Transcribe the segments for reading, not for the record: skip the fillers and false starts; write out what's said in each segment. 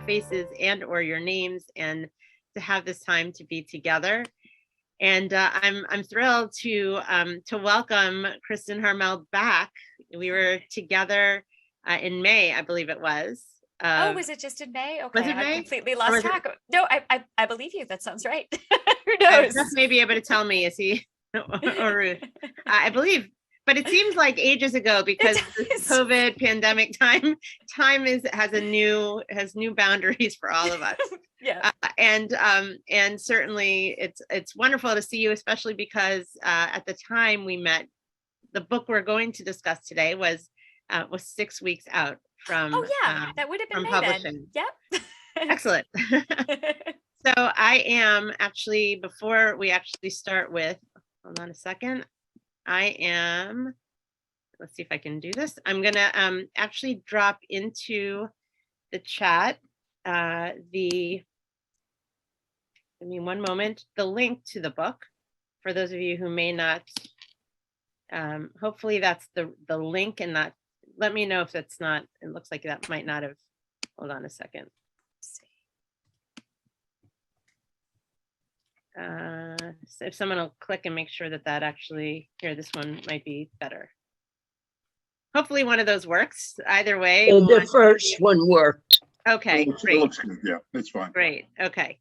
faces and or your names, and to have this time to be together. And I'm thrilled to welcome Kristen Harmel back. We were together in May, I believe it was. Was it just in May? Okay, Was it May? I completely lost track. No, I believe you. That sounds right. Who knows? Jeff may be able to tell me, is he or Ruth? I believe, but it seems like ages ago, because this COVID pandemic has new boundaries for all of us. Yeah. And certainly it's wonderful to see you, especially because at the time we met, the book we're going to discuss today was 6 weeks out from that would have been from May publishing. Then. Yep. Excellent. So I am actually, before we actually start with, hold on a second. Let's see if I can do this. I'm gonna actually drop into the chat give me one moment, the link to the book for those of you who may not, hopefully that's the link, and that, let me know if that's not, it looks like that might not have, hold on a second. So if someone will click and make sure that actually, here, this one might be better. Hopefully one of those works. Either way. The first one worked. Okay, great. Yeah, that's fine. Great, okay.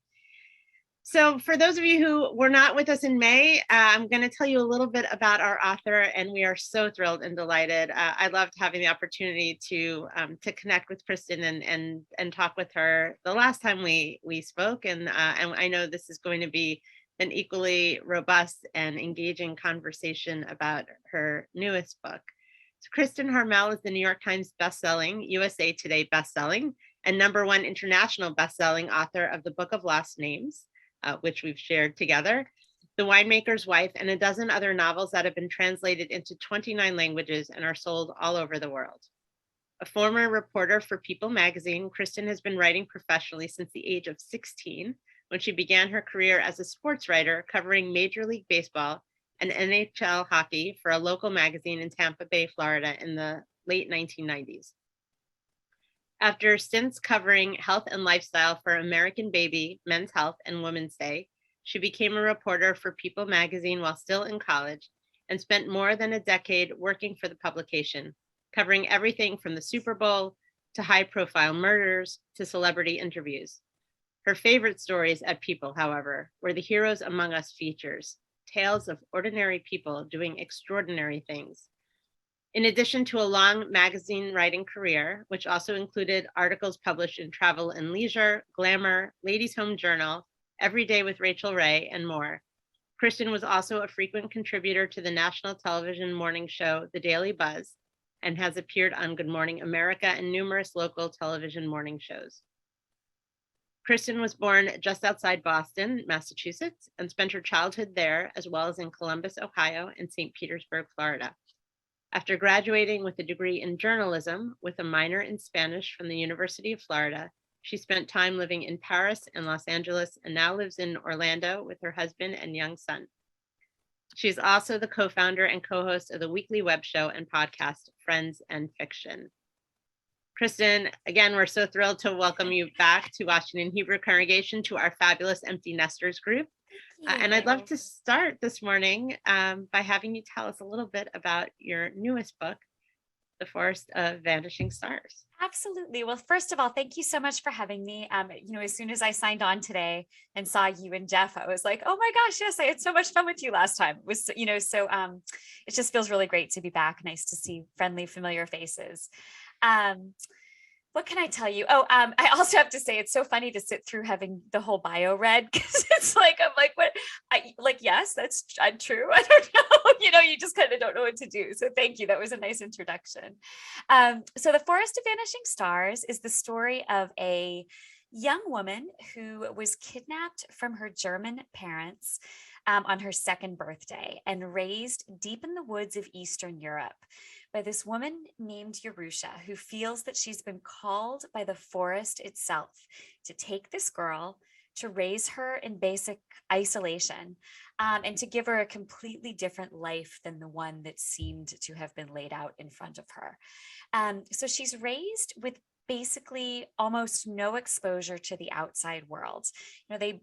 So for those of you who were not with us in May, I'm going to tell you a little bit about our author, and we are so thrilled and delighted. I loved having the opportunity to connect with Kristen and talk with her the last time we spoke, and I know this is going to be an equally robust and engaging conversation about her newest book. So Kristen Harmel is the New York Times bestselling, USA Today bestselling, and #1 international bestselling author of the Book of Lost Names, which we've shared together, The Winemaker's Wife, and a dozen other novels that have been translated into 29 languages and are sold all over the world. A former reporter for People magazine, Kristen has been writing professionally since the age of 16, when she began her career as a sports writer covering Major League Baseball and NHL hockey for a local magazine in Tampa Bay, Florida in the late 1990s. After stints covering health and lifestyle for American Baby, Men's Health, and Women's Day, she became a reporter for People magazine while still in college and spent more than a decade working for the publication, covering everything from the Super Bowl to high-profile murders to celebrity interviews. Her favorite stories at People, however, were the Heroes Among Us features, tales of ordinary people doing extraordinary things. In addition to a long magazine writing career, which also included articles published in Travel and Leisure, Glamour, Ladies' Home Journal, Every Day with Rachel Ray, and more, Kristen was also a frequent contributor to the national television morning show, The Daily Buzz, and has appeared on Good Morning America and numerous local television morning shows. Kristen was born just outside Boston, Massachusetts, and spent her childhood there, as well as in Columbus, Ohio, and St. Petersburg, Florida. After graduating with a degree in journalism with a minor in Spanish from the University of Florida, she spent time living in Paris and Los Angeles and now lives in Orlando with her husband and young son. She's also the co-founder and co-host of the weekly web show and podcast, Friends and Fiction. Kristen, again, we're so thrilled to welcome you back to Washington Hebrew Congregation, to our fabulous Empty Nesters group. And I'd love to start this morning by having you tell us a little bit about your newest book, The Forest of Vanishing Stars. Absolutely. Well, first of all, thank you so much for having me. As soon as I signed on today and saw you and Jeff, I was like, oh my gosh, yes, I had so much fun with you last time. It was, it just feels really great to be back. Nice to see friendly, familiar faces. What can I tell you? I also have to say, it's so funny to sit through having the whole bio read, because it's like, I'm like, what? Yes, that's true. I don't know. You just kind of don't know what to do. So thank you. That was a nice introduction. So The Forest of Vanishing Stars is the story of a young woman who was kidnapped from her German parents on her second birthday and raised deep in the woods of Eastern Europe by this woman named Yerusha, who feels that she's been called by the forest itself to take this girl, to raise her in basic isolation, and to give her a completely different life than the one that seemed to have been laid out in front of her. So she's raised with basically almost no exposure to the outside world. They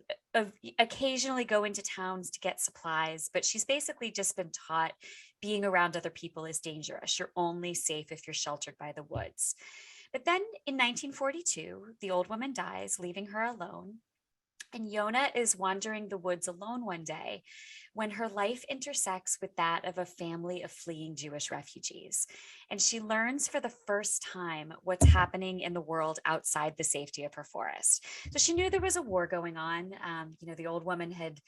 occasionally go into towns to get supplies, but she's basically just been taught being around other people is dangerous. You're only safe if you're sheltered by the woods. But then in 1942, the old woman dies, leaving her alone. And Yona is wandering the woods alone one day when her life intersects with that of a family of fleeing Jewish refugees. And she learns for the first time what's happening in the world outside the safety of her forest. So she knew there was a war going on. The old woman had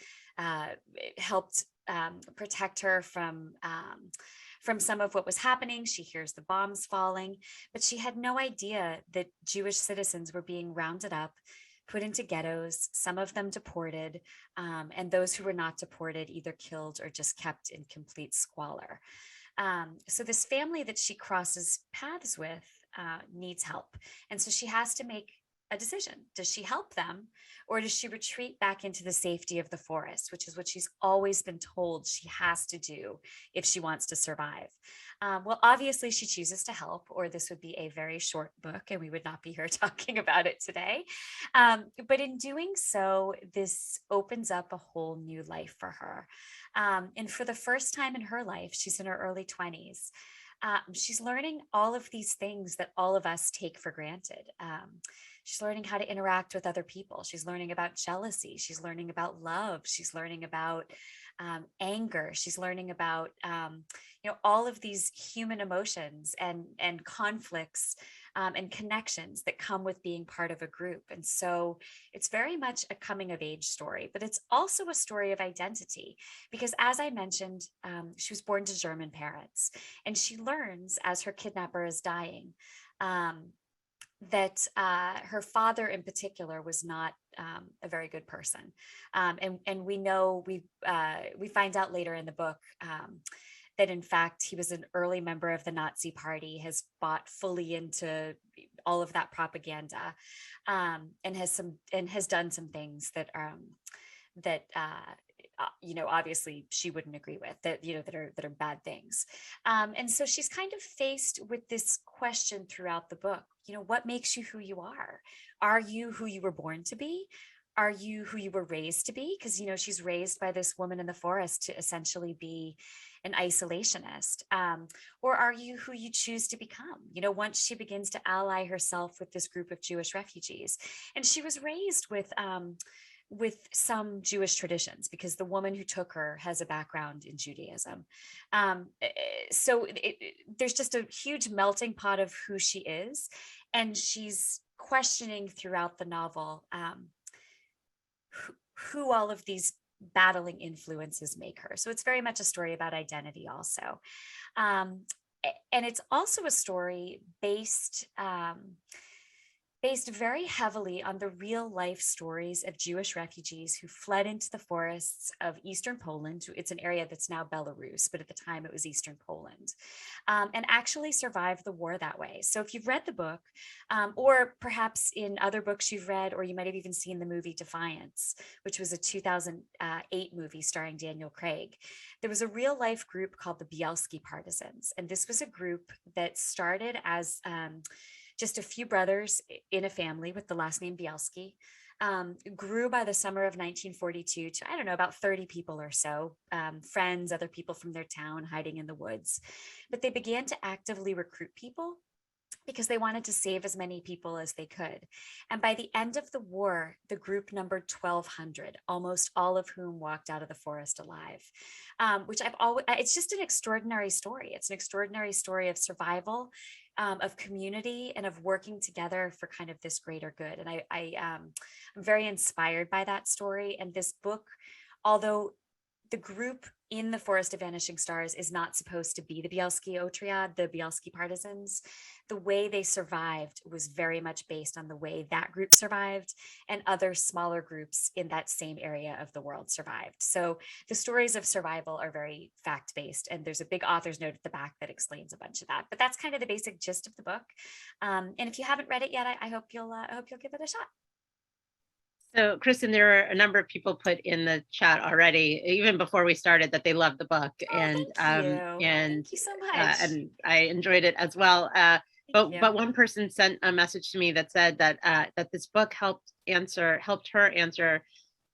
helped protect her from some of what was happening. She hears the bombs falling, but she had no idea that Jewish citizens were being rounded up, put into ghettos, some of them deported, and those who were not deported either killed or just kept in complete squalor. So this family that she crosses paths with needs help. And so she has to make a decision. Does she help them, or does she retreat back into the safety of the forest, which is what she's always been told she has to do if she wants to survive? Well, obviously she chooses to help, or this would be a very short book and we would not be here talking about it today. But in doing so, this opens up a whole new life for her. And for the first time in her life, she's in her early 20s. She's learning all of these things that all of us take for granted. She's learning how to interact with other people. She's learning about jealousy. She's learning about love. She's learning about anger. She's learning about all of these human emotions and conflicts and connections that come with being part of a group. And so it's very much a coming of age story, but it's also a story of identity, because as I mentioned, she was born to German parents, and she learns as her kidnapper is dying that her father in particular was not a very good person. And we know, we find out later in the book that in fact he was an early member of the Nazi Party, has bought fully into all of that propaganda, and has done some things that obviously she wouldn't agree with, that are bad things. And so she's kind of faced with this question throughout the book. What makes you who you are? Are you who you were born to be? Are you who you were raised to be? Because, she's raised by this woman in the forest to essentially be an isolationist. Or are you who you choose to become? Once she begins to ally herself with this group of Jewish refugees. And she was raised with some Jewish traditions, because the woman who took her has a background in Judaism. So there's just a huge melting pot of who she is. And she's questioning throughout the novel who all of these battling influences make her. So it's very much a story about identity also. And it's also a story based very heavily on the real life stories of Jewish refugees who fled into the forests of Eastern Poland. It's an area that's now Belarus, but at the time it was Eastern Poland, and actually survived the war that way. So if you've read the book, or perhaps in other books you've read, or you might have even seen the movie Defiance, which was a 2008 movie starring Daniel Craig, there was a real life group called the Bielski Partisans. And this was a group that started as just a few brothers in a family with the last name Bielski, grew by the summer of 1942 to, about 30 people or so, friends, other people from their town hiding in the woods. But they began to actively recruit people because they wanted to save as many people as they could. And by the end of the war, the group numbered 1,200, almost all of whom walked out of the forest alive, which it's just an extraordinary story. It's an extraordinary story of survival, of community, and of working together for kind of this greater good. And I'm very inspired by that story. And this book, although the group in the Forest of Vanishing Stars is not supposed to be the Bielski Otriad, the Bielski Partisans, the way they survived was very much based on the way that group survived and other smaller groups in that same area of the world survived. So the stories of survival are very fact-based, and there's a big author's note at the back that explains a bunch of that. But that's kind of the basic gist of the book. And if you haven't read it yet, I hope you'll give it a shot. So, Kristen, there are a number of people put in the chat already, even before we started, that they love the book, Thank you so much. and I enjoyed it as well. But one person sent a message to me that said that that this book helped her answer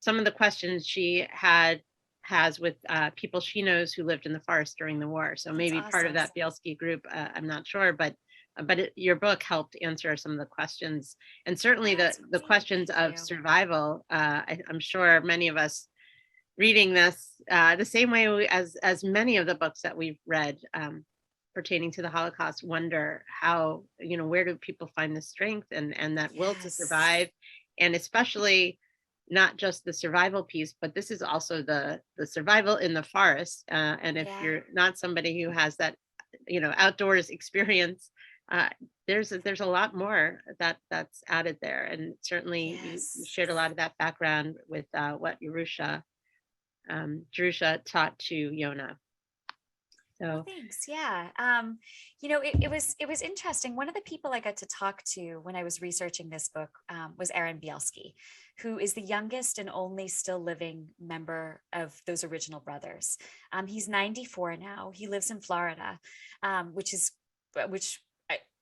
some of the questions she has with people she knows who lived in the forest during the war. So maybe part of that Bielski group, I'm not sure, but your book helped answer some of the questions, and certainly the questions of survival. I'm sure many of us reading this the same way as many of the books that we've read pertaining to the Holocaust wonder how, where do people find the strength and that will to survive, and especially not just the survival piece, but this is also the survival in the forest. And if you're not somebody who has that, outdoors experience, there's a lot more that's added there. And certainly you shared a lot of that background with what Jerusha taught to Yona. So thanks. Yeah. It was interesting. One of the people I got to talk to when I was researching this book was Aaron Bielski, who is the youngest and only still living member of those original brothers. He's 94 now. He lives in Florida, which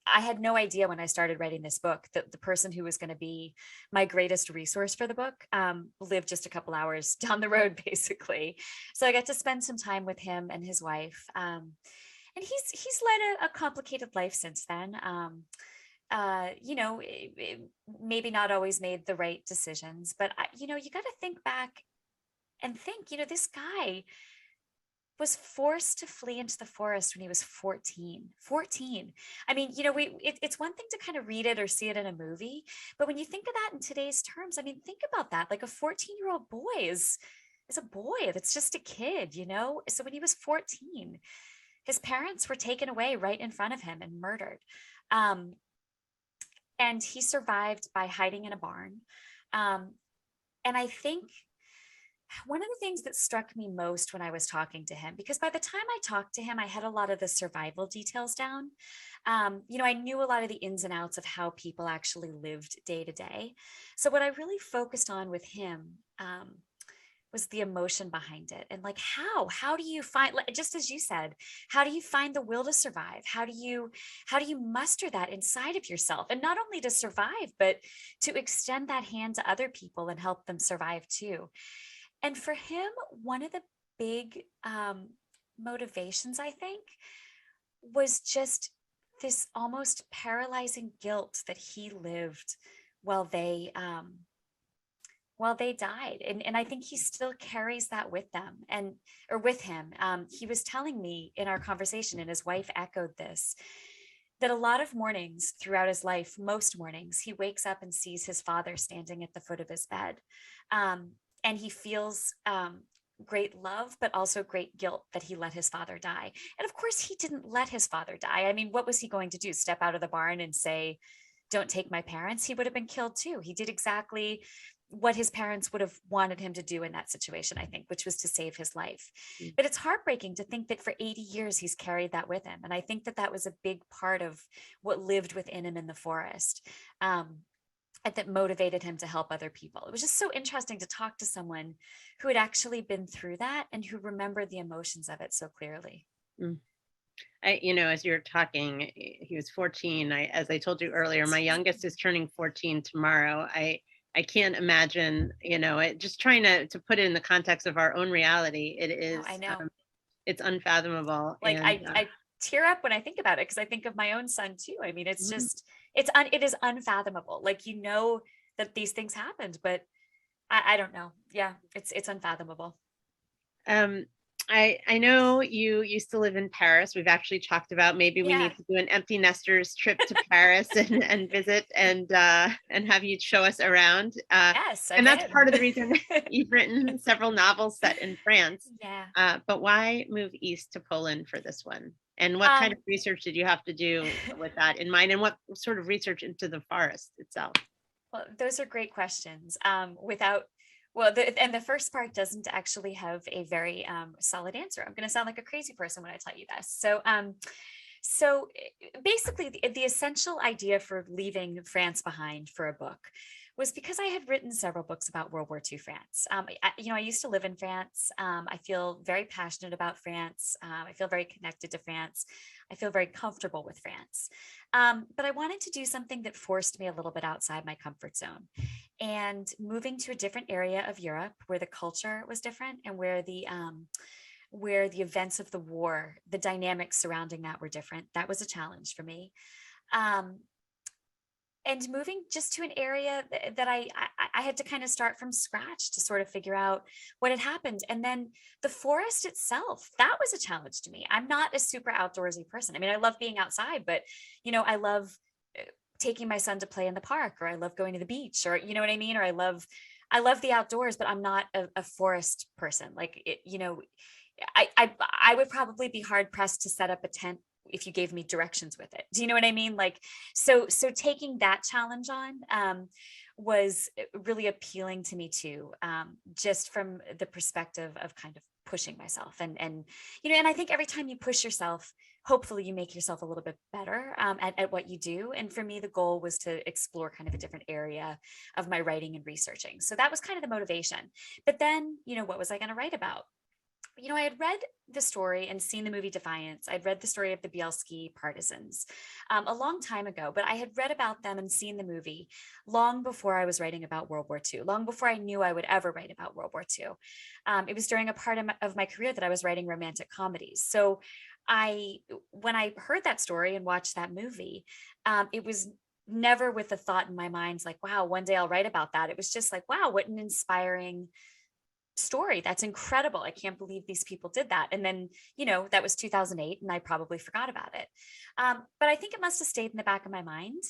I had no idea when I started writing this book that the person who was going to be my greatest resource for the book lived just a couple hours down the road, basically. So I got to spend some time with him and his wife. And he's led a complicated life since then. Maybe not always made the right decisions, but you got to think back and think, this guy was forced to flee into the forest when he was 14. I mean, it's one thing to kind of read it or see it in a movie, but when you think of that in today's terms, I mean, think about that. Like a 14-year-old boy is a boy. That's just a kid, So when he was 14, his parents were taken away right in front of him and murdered. And he survived by hiding in a barn. And I think one of the things that struck me most when I was talking to him, because by the time I talked to him, I had a lot of the survival details down. I knew a lot of the ins and outs of how people actually lived day to day. So what I really focused on with him was the emotion behind it. And like, how do you find, just as you said, how do you find the will to survive? How do you muster that inside of yourself? And not only to survive, but to extend that hand to other people and help them survive too. And for him, one of the big motivations, I think, was just this almost paralyzing guilt that he lived while they died. And I think he still carries that with them or with him. He was telling me in our conversation, and his wife echoed this, that a lot of mornings throughout his life, most mornings, he wakes up and sees his father standing at the foot of his bed. And he feels great love, but also great guilt that he let his father die. And of course, he didn't let his father die. I mean, what was he going to do? Step out of the barn and say, "Don't take my parents"? He would have been killed too. He did exactly what his parents would have wanted him to do in that situation, I think, which was to save his life. But it's heartbreaking to think that for 80 years, he's carried that with him. And I think that was a big part of what lived within him in the forest. And that motivated him to help other people. It was just so interesting to talk to someone who had actually been through that and who remembered the emotions of it so clearly. As you're talking, he was 14. As I told you earlier, my youngest is turning 14 tomorrow. I can't imagine, just trying to put it in the context of our own reality. It is, I know. It's unfathomable. Like I tear up when I think about it, because I think of my own son too. I mean, it's just, it is unfathomable. Like, that these things happened, but I don't know. Yeah, it's unfathomable. I know you used to live in Paris. We've actually talked about maybe we need to do an EmptyNesters trip to Paris and visit and have you show us around. Yes, and that's part of the reason you've written several novels set in France. Yeah. But why move east to Poland for this one? And what kind of research did you have to do with that in mind? And what sort of research into the forest itself? Well, those are great questions. The first part doesn't actually have a very solid answer. I'm going to sound like a crazy person when I tell you this. So basically, the essential idea for leaving France behind for a book was because I had written several books about World War II France. I used to live in France. I feel very passionate about France. I feel very connected to France. I feel very comfortable with France. But I wanted to do something that forced me a little bit outside my comfort zone. And moving to a different area of Europe where the culture was different and where the events of the war, the dynamics surrounding that were different, that was a challenge for me. And moving just to an area that I had to kind of start from scratch to sort of figure out what had happened. And then the forest itself, that was a challenge to me. I'm not a super outdoorsy person. I mean, I love being outside, but, I love taking my son to play in the park, or I love going to the beach, or, you know what I mean? Or I love the outdoors, but I'm not a forest person. Like, I would probably be hard pressed to set up a tent if you gave me directions with it. Do you know what I mean? Like, so taking that challenge on was really appealing to me too, just from the perspective of kind of pushing myself. And I think every time you push yourself, hopefully you make yourself a little bit better at what you do. And for me, the goal was to explore kind of a different area of my writing and researching. So that was kind of the motivation. But then, what was I going to write about? I had read the story and seen the movie Defiance. I'd read the story of the Bielski Partisans a long time ago, but I had read about them and seen the movie long before I was writing about World War II, long before I knew I would ever write about World War II. It was during a part of my career that I was writing romantic comedies. So when I heard that story and watched that movie, it was never with the thought in my mind, like, wow, one day I'll write about that. It was just like, wow, what an inspiring story. That's incredible. I can't believe these people did that. And then, that was 2008 and I probably forgot about it. But I think it must have stayed in the back of my mind.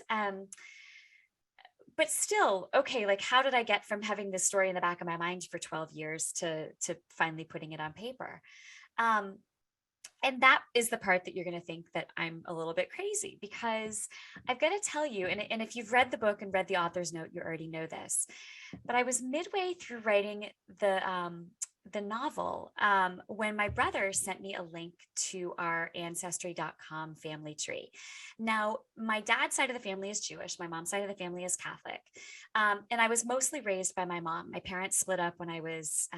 But still, okay, like, how did I get from having this story in the back of my mind for 12 years to finally putting it on paper? And that is the part that you're going to think that I'm a little bit crazy, because I've got to tell you, and if you've read the book and read the author's note, you already know this, but I was midway through writing the novel when my brother sent me a link to our ancestry.com family tree. Now, my dad's side of the family is Jewish. My mom's side of the family is Catholic. And I was mostly raised by my mom. My parents split up when I was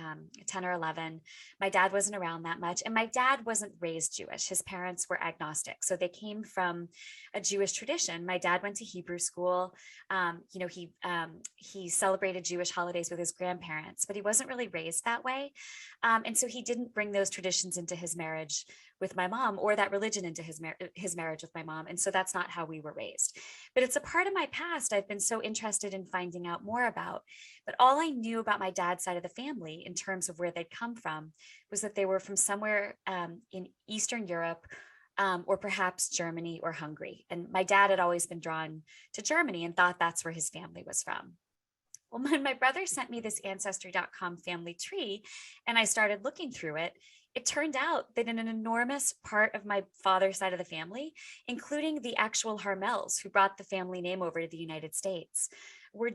10 or 11. My dad wasn't around that much. And my dad wasn't raised Jewish. His parents were agnostic. So they came from a Jewish tradition. My dad went to Hebrew school. He celebrated Jewish holidays with his grandparents, but he wasn't really raised that way. And so he didn't bring those traditions into his marriage with my mom, or that religion into his marriage with my mom. And so that's not how we were raised. But it's a part of my past I've been so interested in finding out more about. But all I knew about my dad's side of the family in terms of where they'd come from was that they were from somewhere in Eastern Europe, or perhaps Germany or Hungary. And my dad had always been drawn to Germany and thought that's where his family was from. Well, when my brother sent me this ancestry.com family tree and I started looking through it, it turned out that in an enormous part of my father's side of the family, including the actual Harmels who brought the family name over to the United States, were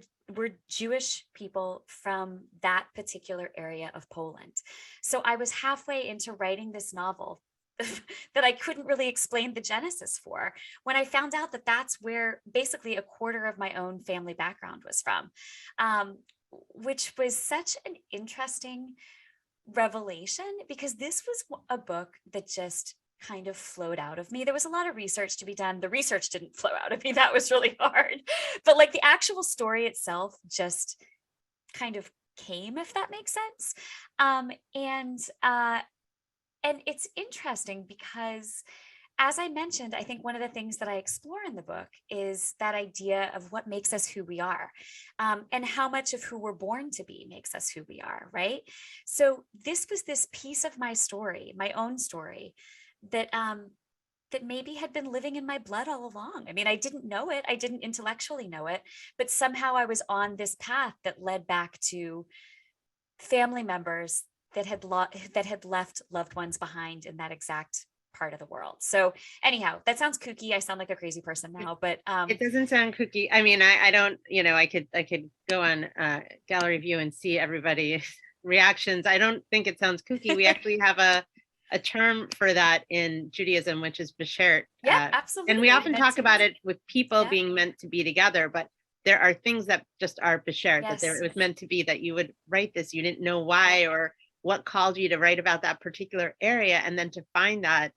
Jewish people from that particular area of Poland. So I was halfway into writing this novel that I couldn't really explain the genesis for, when I found out that that's where basically a quarter of my own family background was from, which was such an interesting revelation, because this was a book that just kind of flowed out of me. There was a lot of research to be done. The research didn't flow out of me. That was really hard. But like the actual story itself just kind of came, if that makes sense. And it's interesting because, as I mentioned, I think one of the things that I explore in the book is that idea of what makes us who we are, and how much of who we're born to be makes us who we are, right? So this was this piece of my story, my own story, that maybe had been living in my blood all along. I mean, I didn't know it. I didn't intellectually know it, but somehow I was on this path that led back to family members that had left loved ones behind in that exact part of the world. So anyhow, that sounds kooky. I sound like a crazy person now, but it doesn't sound kooky. I mean, I don't, I could go on Gallery View and see everybody's reactions. I don't think it sounds kooky. We actually have a term for that in Judaism, which is beshert. Yeah, absolutely. And we often talk about it with people being meant to be together, but there are things that just are beshert, that Yes. it was meant to be, that you would write this, you didn't know why or what called you to write about that particular area, and then to find that,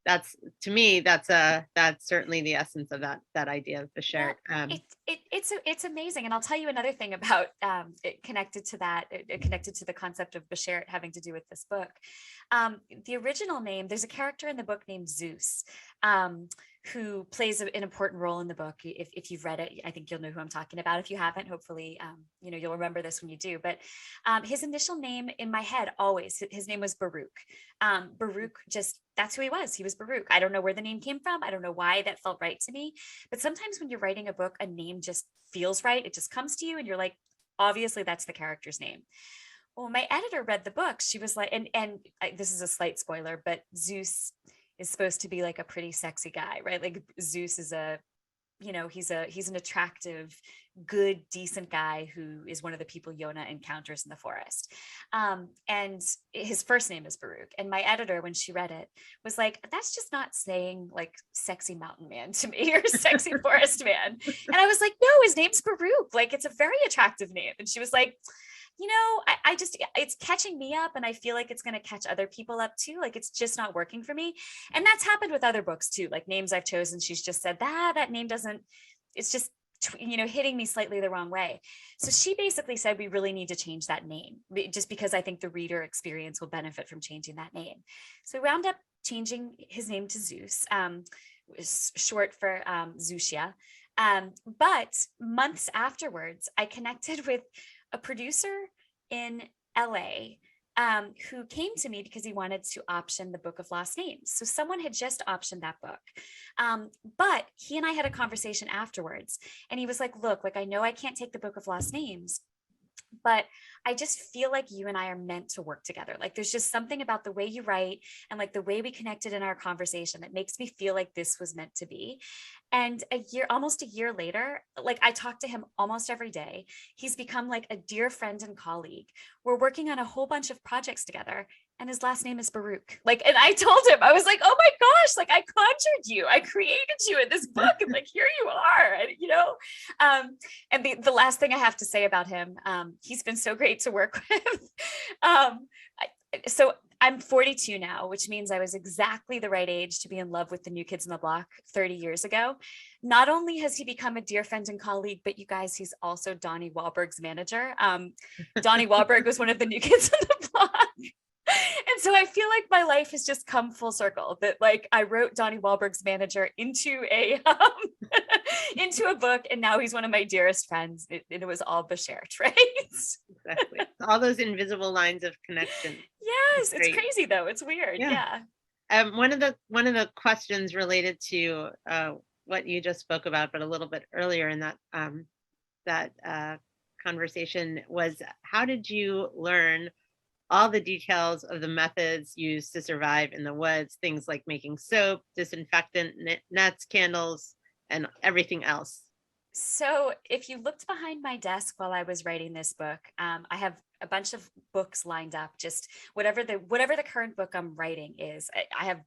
that's, to me, that's certainly the essence of that idea of beshert. It's amazing, and I'll tell you another thing about it connected to that. It connected to the concept of beshert having to do with this book. The original name, there's a character in the book named Zeus, who plays an important role in the book. If you've read it, I think you'll know who I'm talking about. If you haven't, hopefully, you'll remember this when you do. But his initial name in my head, always, his name was Baruch. Baruch, just, that's who he was. He was Baruch. I don't know where the name came from. I don't know why that felt right to me. But sometimes when you're writing a book, a name just feels right. It just comes to you and you're like, obviously that's the character's name. Well, my editor read the book. She was like, and this is a slight spoiler, but Zeus is supposed to be like a pretty sexy guy, right? Like Zeus is he's an attractive, good, decent guy who is one of the people Yona encounters in the forest. And his first name is Baruch. And my editor, when she read it, was like, that's just not saying like sexy mountain man to me or sexy forest man. And I was like, no, his name's Baruch. Like, it's a very attractive name. And she was like, I just, it's catching me up, and I feel like it's going to catch other people up too. Like, it's just not working for me. And that's happened with other books too, like names I've chosen. She's just said that name doesn't, it's just, hitting me slightly the wrong way. So she basically said, we really need to change that name, just because I think the reader experience will benefit from changing that name. So we wound up changing his name to Zeus, short for Zushia. But months afterwards, I connected with a producer in LA who came to me because he wanted to option the Book of Lost Names. So someone had just optioned that book. But he and I had a conversation afterwards, and he was like, look, like, I know I can't take the Book of Lost Names, but I just feel like you and I are meant to work together. Like, there's just something about the way you write and like the way we connected in our conversation that makes me feel like this was meant to be. And almost a year later, like, I talk to him almost every day. He's become like a dear friend and colleague. We're working on a whole bunch of projects together, and his last name is Baruch. Like, and I told him, I was like, oh my gosh, like, I conjured you, I created you in this book, and like, here you are, and and the last thing I have to say about him, he's been so great to work with. So I'm 42 now, which means I was exactly the right age to be in love with the New Kids on the Block 30 years ago. Not only has he become a dear friend and colleague, but you guys, he's also Donnie Wahlberg's manager. Donnie Wahlberg was one of the New Kids on the Block. And so I feel like my life has just come full circle, that like I wrote Donnie Wahlberg's manager into a book, and now he's one of my dearest friends. It was all beshert, right? Exactly. All those invisible lines of connection. Yes, it's crazy though. It's weird. Yeah. One of the questions related to what you just spoke about, but a little bit earlier in that conversation, was how did you learn all the details of the methods used to survive in the woods, things like making soap, disinfectant, nets, candles, and everything else? So if you looked behind my desk while I was writing this book, I have a bunch of books lined up, just whatever the current book I'm writing is. I have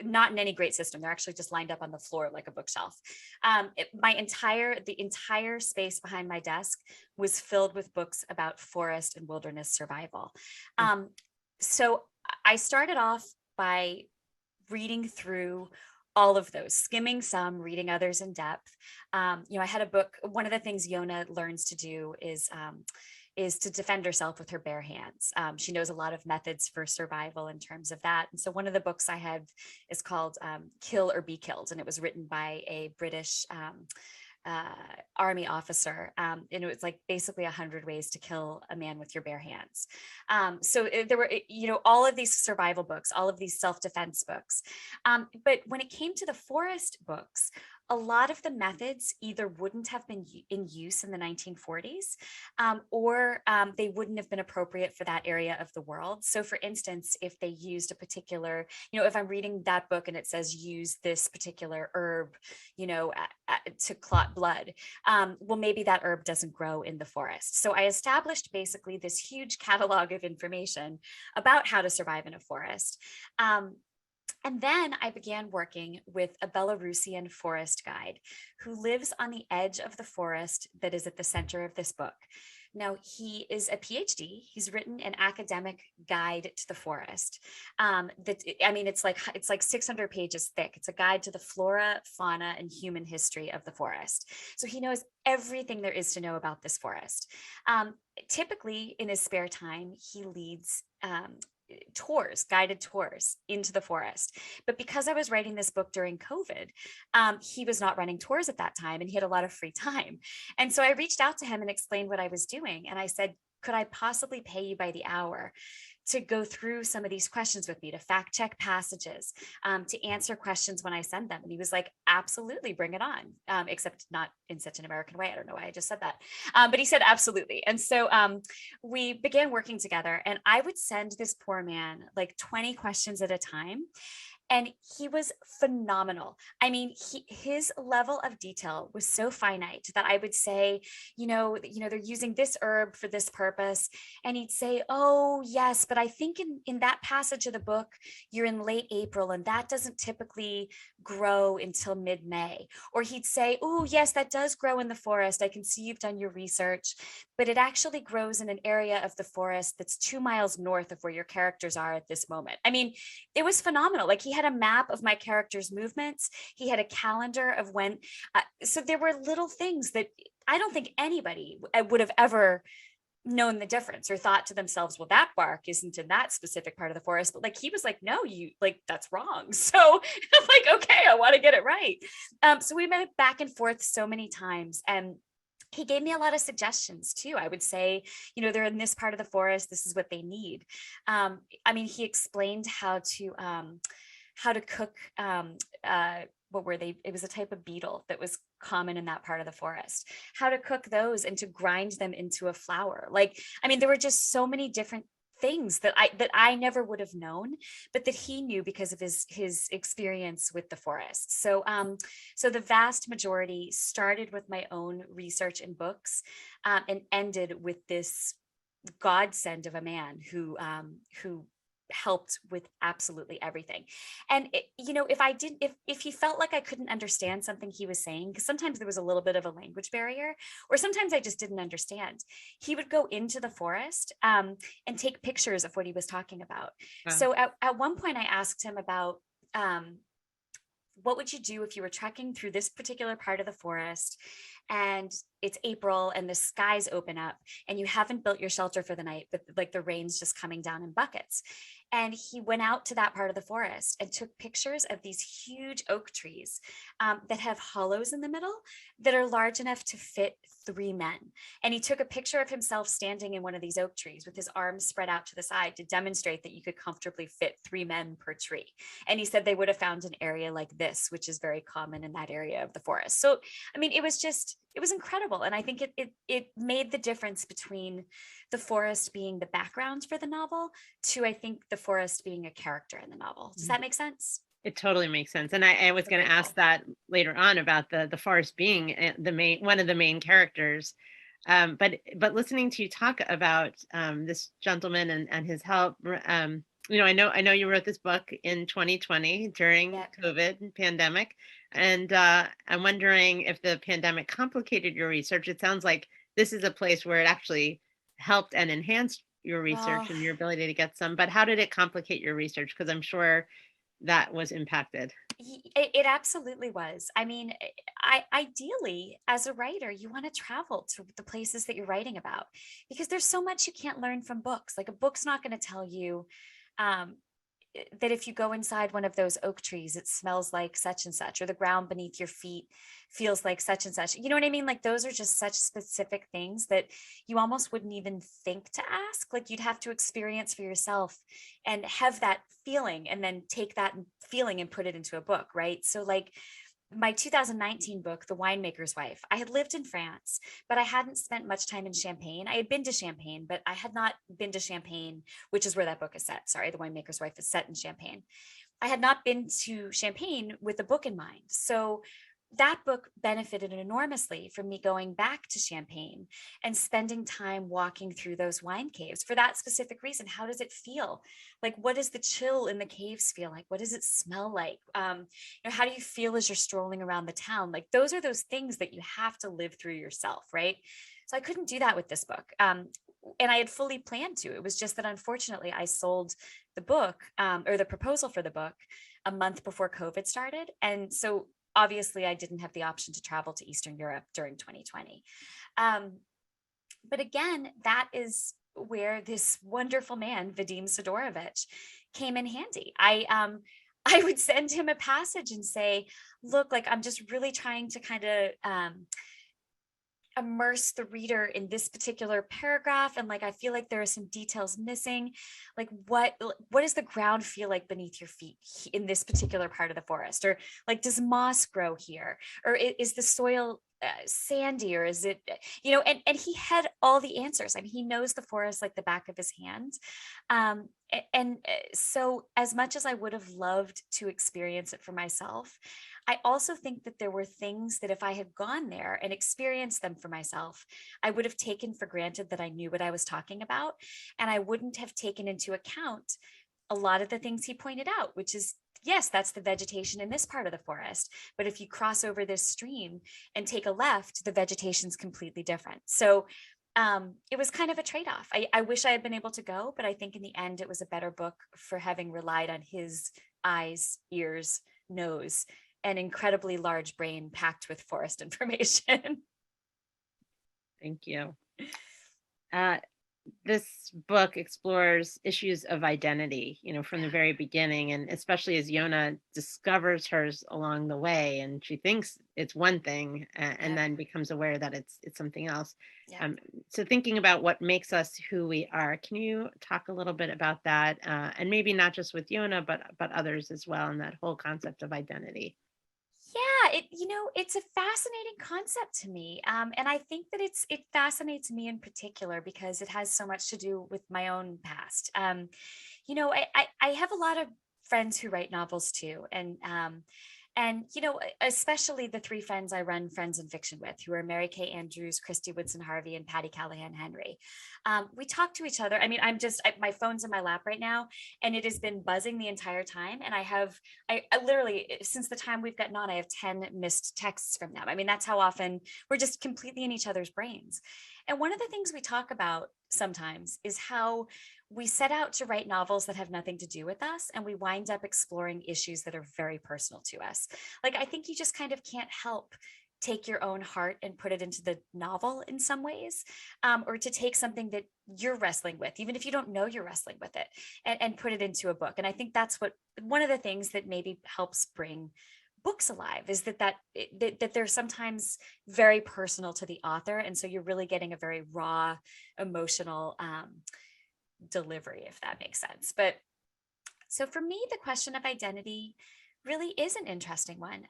not in any great system. They're actually just lined up on the floor like a bookshelf. The entire space behind my desk was filled with books about forest and wilderness survival. So I started off by reading through all of those, skimming some, reading others in depth. I had a book. One of the things Yona learns to do is to defend herself with her bare hands. She knows a lot of methods for survival in terms of that. And so one of the books I have is called Kill or Be Killed. And it was written by a British army officer. And it was like basically 100 ways to kill a man with your bare hands. So there were, all of these survival books, all of these self-defense books. But when it came to the forest books, a lot of the methods either wouldn't have been in use in the 1940s, or they wouldn't have been appropriate for that area of the world. So for instance, if they used a particular, if I'm reading that book and it says use this particular herb, to clot blood, well, maybe that herb doesn't grow in the forest. So I established basically this huge catalog of information about how to survive in a forest. And then I began working with a Belarusian forest guide who lives on the edge of the forest that is at the center of this book. Now, he is a PhD. He's written an academic guide to the forest. It's like 600 pages thick. It's a guide to the flora, fauna, and human history of the forest. So he knows everything there is to know about this forest. Typically, in his spare time, he leads guided tours into the forest. But because I was writing this book during COVID, he was not running tours at that time and he had a lot of free time. And so I reached out to him and explained what I was doing. And I said, could I possibly pay you by the hour to go through some of these questions with me, to fact check passages, to answer questions when I send them? And he was like, absolutely, bring it on, except not in such an American way. I don't know why I just said that. But he said, absolutely. And so we began working together, and I would send this poor man like 20 questions at a time. And he was phenomenal. I mean, his level of detail was so finite that I would say, they're using this herb for this purpose. And he'd say, oh, yes, but I think in that passage of the book, you're in late April, and that doesn't typically grow until mid-May. Or he'd say, oh, yes, that does grow in the forest. I can see you've done your research, but it actually grows in an area of the forest that's 2 miles north of where your characters are at this moment. I mean, it was phenomenal. Like, he had a map of my characters' movements. He had a calendar of when. So there were little things that I don't think anybody would have ever known the difference or thought to themselves, well, that bark isn't in that specific part of the forest. But like, he was like, no, that's wrong. So I'm like, okay, I want to get it right. So we went back and forth so many times, and he gave me a lot of suggestions too. I would say, they're in this part of the forest. This is what they need. He explained how to cook, what were they? It was a type of beetle that was common in that part of the forest, how to cook those and to grind them into a flour. There were just so many different things that I never would have known, but that he knew because of his experience with the forest. So the vast majority started with my own research and books, and ended with this godsend of a man who helped with absolutely everything. And if he felt like I couldn't understand something he was saying, because sometimes there was a little bit of a language barrier, or sometimes I just didn't understand, he would go into the forest and take pictures of what he was talking about. Wow. So at one point I asked him about what would you do if you were trekking through this particular part of the forest and it's April and the skies open up and you haven't built your shelter for the night, but like the rain's just coming down in buckets. And he went out to that part of the forest and took pictures of these huge oak trees that have hollows in the middle that are large enough to fit 3 men. And he took a picture of himself standing in one of these oak trees with his arms spread out to the side to demonstrate that you could comfortably fit 3 men per tree. And he said they would have found an area like this, which is very common in that area of the forest. So, it was incredible. And I think it made the difference between the forest being the background for the novel to, I think, the forest being a character in the novel. Does that make sense? It totally makes sense. And I was going to ask that later on about the forest being one of the main characters. But listening to you talk about this gentleman and his help, I know you wrote this book in 2020 during COVID pandemic. And I'm wondering if the pandemic complicated your research. It sounds like this is a place where it actually helped and enhanced your research and your ability to get some. But how did it complicate your research? Because I'm sure that was impacted. It absolutely was. Ideally, as a writer, you want to travel to the places that you're writing about, because there's so much you can't learn from books. Like, a book's not going to tell you that if you go inside one of those oak trees, it smells like such and such, or the ground beneath your feet feels like such and such. You know what I mean? Like, those are just such specific things that you almost wouldn't even think to ask. Like, you'd have to experience for yourself and have that feeling, and then take that feeling and put it into a book, right? So like my 2019 book, The Winemaker's Wife, I had lived in France, but I hadn't spent much time in Champagne. I had been to Champagne, but I had not been to Champagne, which is where that book is set. Sorry, The Winemaker's Wife is set in Champagne. I had not been to Champagne with the book in mind. So that book benefited enormously from me going back to Champagne and spending time walking through those wine caves for that specific reason. How does it feel? Like, what does the chill in the caves feel like? What does it smell like? How do you feel as you're strolling around the town? Like, those are those things that you have to live through yourself, right? So I couldn't do that with this book. And I had fully planned to. It was just that unfortunately I sold the book or the proposal for the book a month before COVID started. And so obviously I didn't have the option to travel to Eastern Europe during 2020. But again, that is where this wonderful man, Vadim Sidorovich, came in handy. I would send him a passage and say, look, like, I'm just really trying to kind of immerse the reader in this particular paragraph, and like I feel like there are some details missing. Like, what does the ground feel like beneath your feet in this particular part of the forest? Or like, does moss grow here? Or is the soil sandy, or is it, and he had all the answers. I mean, he knows the forest like the back of his hand. So as much as I would have loved to experience it for myself, I also think that there were things that if I had gone there and experienced them for myself, I would have taken for granted that I knew what I was talking about. And I wouldn't have taken into account a lot of the things he pointed out, which is, yes, that's the vegetation in this part of the forest. But if you cross over this stream and take a left, the vegetation's completely different. So it was kind of a trade-off. I wish I had been able to go, but I think in the end, it was a better book for having relied on his eyes, ears, nose, an incredibly large brain packed with forest information. Thank you. This book explores issues of identity, from the very beginning, and especially as Yona discovers hers along the way, and she thinks it's one thing, and then becomes aware that it's something else. Yeah. So thinking about what makes us who we are, can you talk a little bit about that, and maybe not just with Yona, but others as well, and that whole concept of identity? Yeah, it's a fascinating concept to me. And I think that it fascinates me in particular because it has so much to do with my own past. I have a lot of friends who write novels too. And especially the three friends I run Friends in Fiction with, who are Mary Kay Andrews, Christy Woodson Harvey, and Patty Callahan Henry. We talk to each other. I mean, my phone's in my lap right now, and it has been buzzing the entire time. And I literally, since the time we've gotten on, I have 10 missed texts from them. I mean, that's how often we're just completely in each other's brains. And one of the things we talk about sometimes is how we set out to write novels that have nothing to do with us, and we wind up exploring issues that are very personal to us. Like, I think you just kind of can't help take your own heart and put it into the novel in some ways, or to take something that you're wrestling with, even if you don't know you're wrestling with it, and put it into a book. And I think that's one of the things that maybe helps bring books alive is that they're sometimes very personal to the author. And so you're really getting a very raw, emotional delivery, if that makes sense. But so for me, the question of identity really is an interesting one,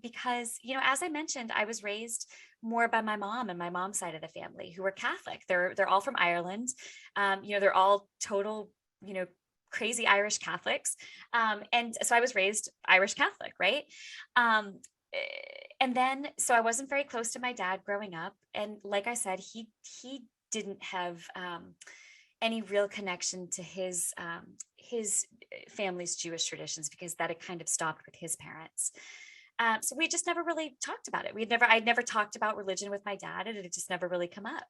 because, as I mentioned, I was raised more by my mom and my mom's side of the family, who were Catholic. They're all from Ireland. They're all total, crazy Irish Catholics. And so I was raised Irish Catholic, right? And then, so I wasn't very close to my dad growing up. And like I said, he didn't have any real connection to his family's Jewish traditions, because that had kind of stopped with his parents. So we just never really talked about it. I'd never talked about religion with my dad, and it had just never really come up.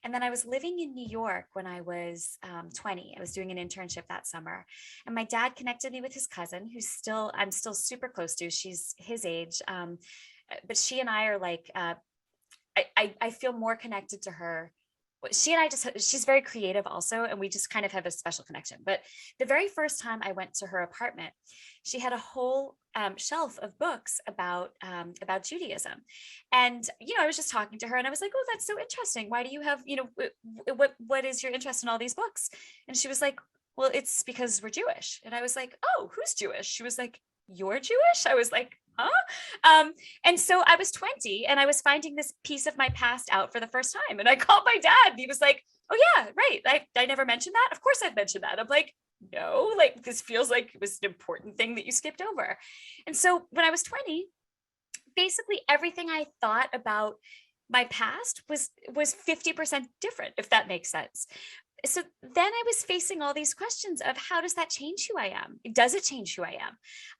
And then I was living in New York when I was 20. I was doing an internship that summer, and my dad connected me with his cousin, I'm still super close to. She's his age, but she and I are like, I feel more connected to her. She's very creative also, and we just kind of have a special connection. But the very first time I went to her apartment, she had a whole shelf of books about Judaism. And, I was just talking to her, and I was like, oh, that's so interesting. Why do you have, what is your interest in all these books? And she was like, well, it's because we're Jewish. And I was like, oh, who's Jewish? She was like, you're Jewish? I was like, huh? And so I was 20, and I was finding this piece of my past out for the first time. And I called my dad, and he was like, oh yeah, right. I never mentioned that. Of course I've mentioned that. I'm like, no, like, this feels like it was an important thing that you skipped over. And so when I was 20, basically everything I thought about my past was 50% different, if that makes sense. So then I was facing all these questions of how does that change who I am? Does it change who I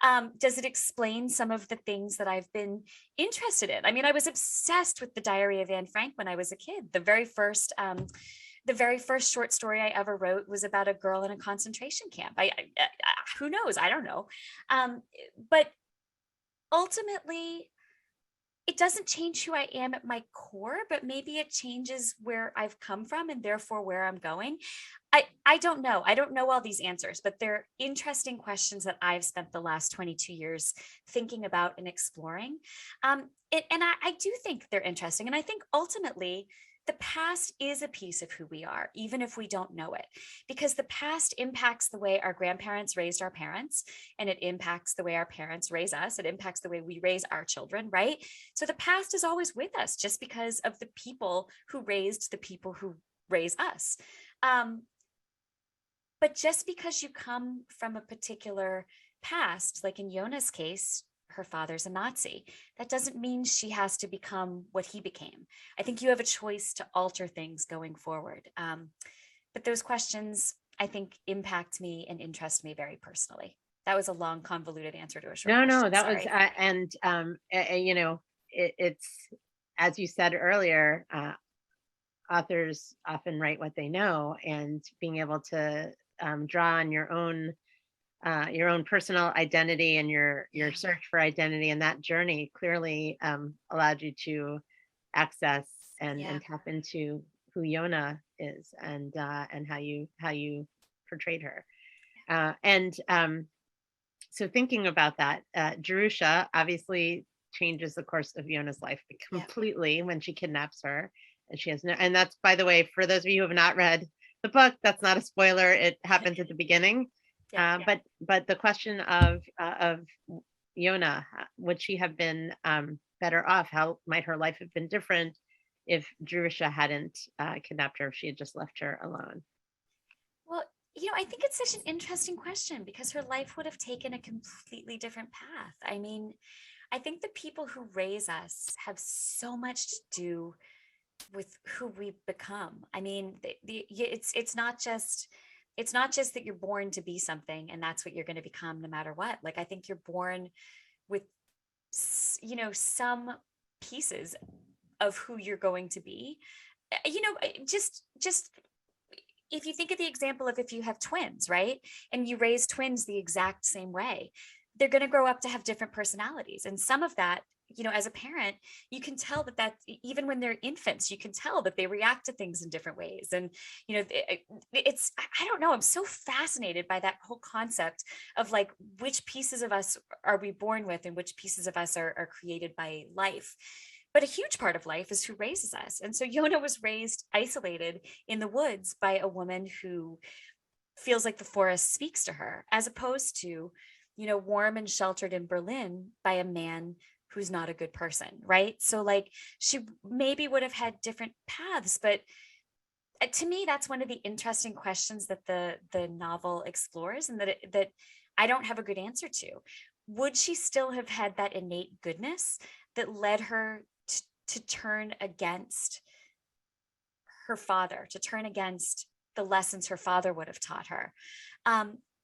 am? Does it explain some of the things that I've been interested in? I mean, I was obsessed with the Diary of Anne Frank when I was a kid. The very first short story I ever wrote was about a girl in a concentration camp. I who knows? I don't know. But ultimately, it doesn't change who I am at my core, but maybe it changes where I've come from and therefore where I'm going. I don't know. I don't know all these answers, but they're interesting questions that I've spent the last 22 years thinking about and exploring. And I do think they're interesting. And I think ultimately, the past is a piece of who we are, even if we don't know it, because the past impacts the way our grandparents raised our parents, and it impacts the way our parents raise us. It impacts the way we raise our children, right? So the past is always with us just because of the people who raised the people who raise us. But just because you come from a particular past, like in Yona's case, her father's a Nazi, that doesn't mean she has to become what he became. I think you have a choice to alter things going forward. But those questions, I think, impact me and interest me very personally. That was a long, convoluted answer to a short question. No, that Sorry. was, it's, as you said earlier, authors often write what they know, and being able to draw on your own personal identity and your search for identity, and that journey clearly allowed you to access and tap into who Yona is, and how you portrayed her. So thinking about that, Jerusha obviously changes the course of Yona's life completely when she kidnaps her, and she has no. And that's, by the way, for those of you who have not read the book, that's not a spoiler. It happens at the beginning. But the question of Yona, would she have been better off? How might her life have been different if Jerusha hadn't kidnapped her, if she had just left her alone? Well, I think it's such an interesting question because her life would have taken a completely different path. I mean, I think the people who raise us have so much to do with who we become. I mean, it's not just that you're born to be something and that's what you're going to become no matter what. Like, I think you're born with, some pieces of who you're going to be. Just if you think of the example of if you have twins, right? And you raise twins the exact same way, they're going to grow up to have different personalities. And some of that, as a parent, you can tell that even when they're infants, you can tell that they react to things in different ways. And, I don't know, I'm so fascinated by that whole concept of like, which pieces of us are we born with and which pieces of us are created by life. But a huge part of life is who raises us. And so Yona was raised isolated in the woods by a woman who feels like the forest speaks to her, as opposed to, warm and sheltered in Berlin by a man who's not a good person, right? So like, she maybe would have had different paths, but to me, that's one of the interesting questions that the novel explores, and that I don't have a good answer to. Would she still have had that innate goodness that led her to turn against her father, to turn against the lessons her father would have taught her?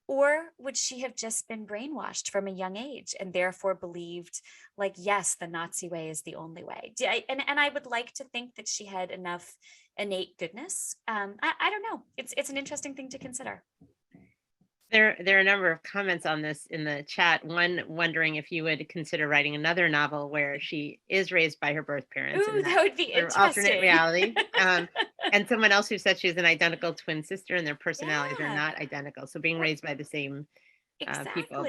Or would she have just been brainwashed from a young age and therefore believed, like, yes, the Nazi way is the only way? And I would like to think that she had enough innate goodness. I don't know. It's an interesting thing to consider. There are a number of comments on this in the chat. One wondering if you would consider writing another novel where she is raised by her birth parents. Ooh, that would be interesting. Alternate reality. And someone else who said she's an identical twin sister and their personalities are not identical. So being raised by the same people,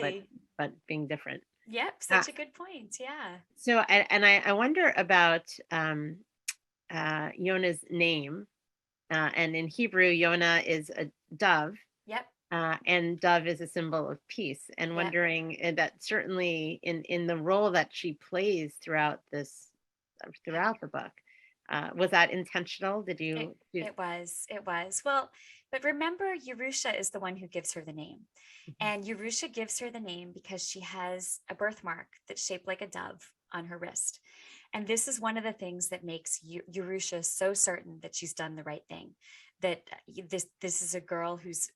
but being different. Yep, such a good point. Yeah. So I wonder about Yona's name. And in Hebrew, Yona is a dove. Yep. And dove is a symbol of peace, and wondering that certainly in the role that she plays throughout the book, was that intentional? Did you? It was. Well, but remember, Jerusha is the one who gives her the name. Mm-hmm. And Jerusha gives her the name because she has a birthmark that's shaped like a dove on her wrist. And this is one of the things that makes Urusha so certain that she's done the right thing, that this is a girl who's,